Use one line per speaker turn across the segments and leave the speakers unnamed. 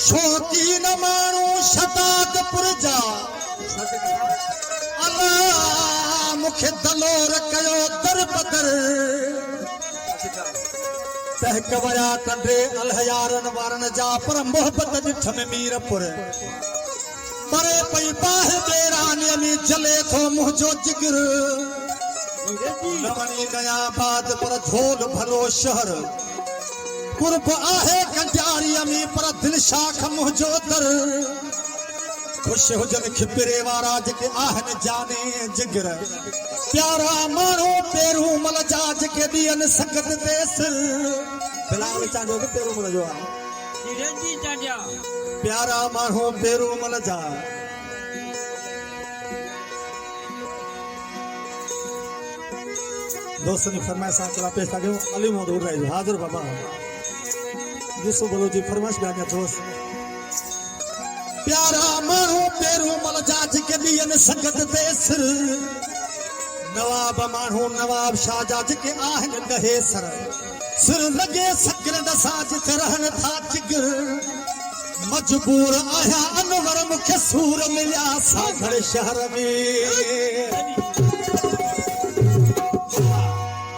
शौकीन माण्हू शतादपुर जा अल्लाह मूंखे दलोर कयो दर बदर तहक वया कंडे अलहयारन वारन जा पर मोहब्बत ॾिठ में मीरपुर परे पई बाहि बेरानी में जले थो मुंहिंजो जिगर नवनी नया बाद पर झोल भरो शहर कुर्ब आहे कंजारीअ में पर दिल शाख मुंहिंजो दर खुश हुजन खिपरे वारा जेके आहिनि जाने जिगर प्यारा माण्हू पेरू मल जा जेके ॾियनि संगत ते सिर बिलाल चांजो बि पेरू मल जो आहे प्यारा माण्हू पेरू मल जा दोस्त ने फरमाइश चला पेश था अली मोहम्मद उर्राई हाजिर बाबा यूसुफ बलोची फरमाइश गाने दोस्त प्यारा माण्हू पेरू मल जा जेके ॾियनि संगत ते सिर नवाब माण्हू नवाब शाह जा जेके आहिनि ॾहे सर सिर लॻे सकरंद सां जिते रहनि था जिगर मजबूर आहियां अनवर मूंखे सूर मिलिया सागर शहर में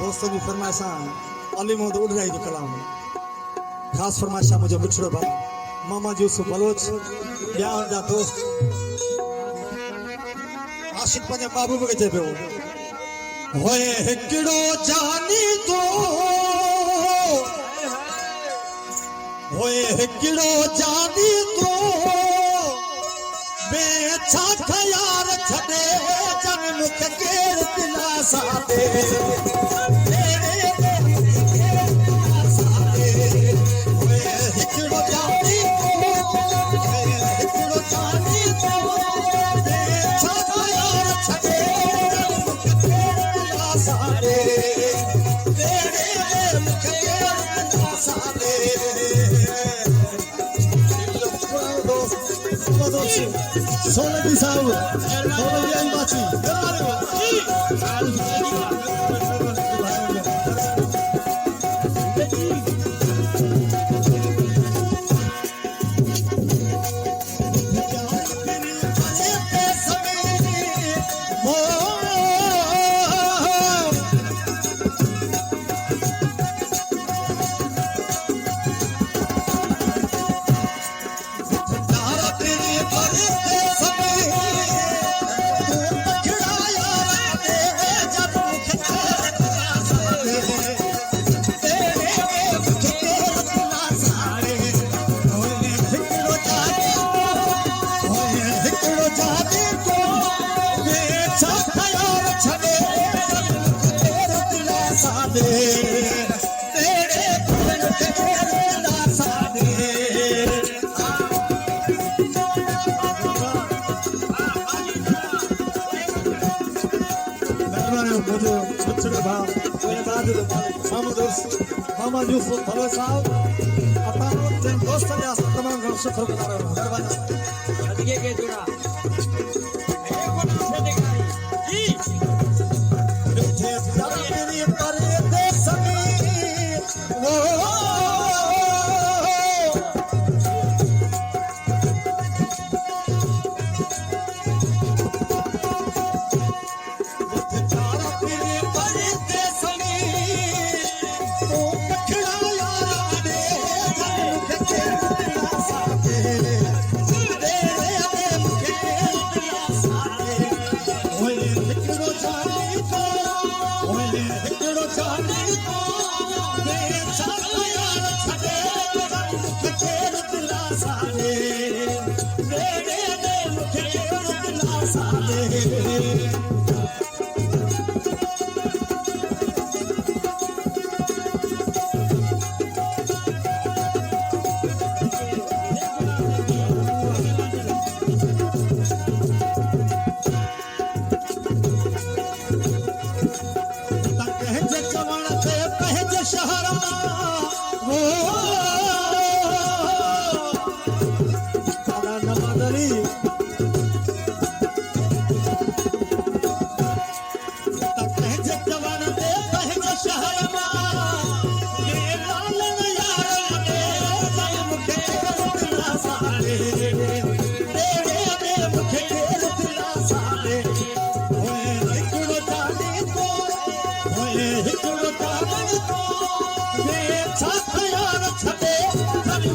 दोस्तों जी फरमाइशा अली मोहम्मद उर्राई जो कलाम ख़ासि फरमाइशा मुंहिंजो मिठड़ो भाउ मोहम्मद यूसुफ बलोच ॿिया जा दोस्त आशिक़ पंहिंजे महबूब खे चए पियो होए हिकिड़ो जानी तो होए हिकिड़ो जानी तो बेछा ख़यार छॾे जन मूंखे केरु दिलासा दे सोने की साहब सोने की अंबाची मोहम्मद यूसुफ भलो साहब अपन दोस्त ने तमाम घणो शुक्रगुज़ार आहियूं महिरबानी अदिगे के जुड़ा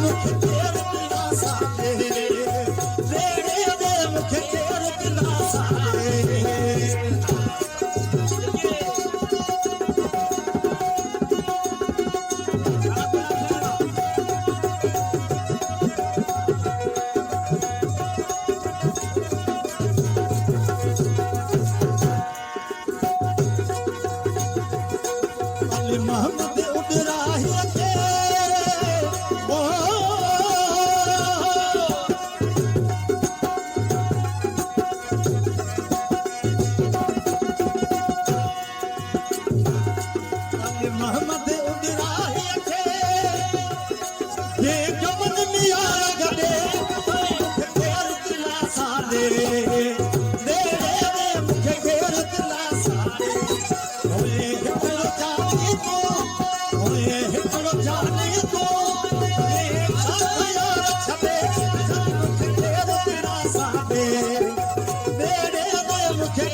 मुख केर दिलासा दे बेड़े दे मुख केर दिलासा दे मोहम्मद उडराही के ओ मोहम्मद उडराही के ये जमन मिया गडे केर दिलासा दे दे दे मुखे केर दिलासा दे ओए हिकड़ो जाने तो ओए हिकड़ो जाने तो ये छाया छबे मुखे केर दिलासा दे दे दे मुखे